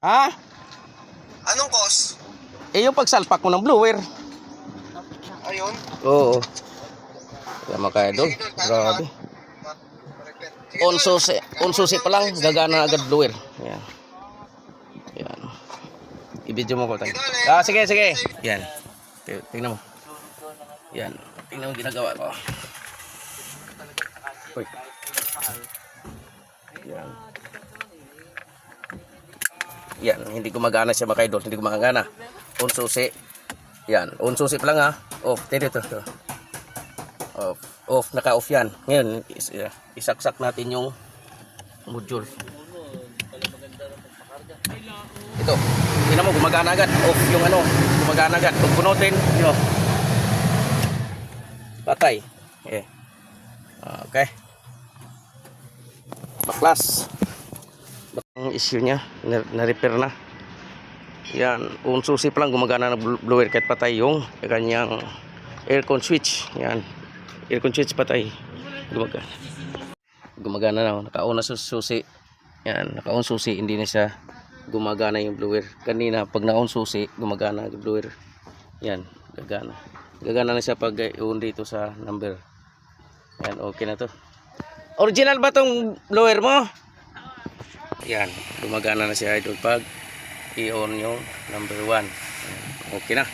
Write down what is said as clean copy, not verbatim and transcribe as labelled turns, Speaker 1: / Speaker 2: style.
Speaker 1: Ha?
Speaker 2: Anong cause?
Speaker 1: Eh, yung pagsalpak mo ng blower.
Speaker 2: Ayun.
Speaker 1: Oo. Kaya mga ka-idol, grabe. On susi pa lang, gagana agad blower. Yan. Yan. I-video mo ko tayo. Ah, sige, sige. Yan. Tingnan mo. Yan. Tingnan mo ginagawa ko. Uy. Yan. Yan, hindi gumagana siya mga idol, hindi gumagana. On susi. Yan, on susi pa lang ha. Off, dito. Off, naka-off yan. Ngayon, isaksak natin yung module. Ito, tingnan mo, gumagana agad. Off yung ano, gumagana agad. Pag punutin, yun. Patay. Okay. Baklas. Ang issue niya, na-repair na. Yan, on susi pa lang gumagana na blower kahit patay yung kanyang aircon switch. Yan, aircon switch patay. Gumagana na, naka-on na susi. Yan, naka-on susi, hindi na siya gumagana yung blower. Kanina pag na-on susi, gumagana yung blower. Yan, gagana. Gagana na siya pag i-on dito sa number. Yan, okay na to. Original ba tong blower mo? Yan, gumagana na siya idol pag i-on yung number 1. Okay na.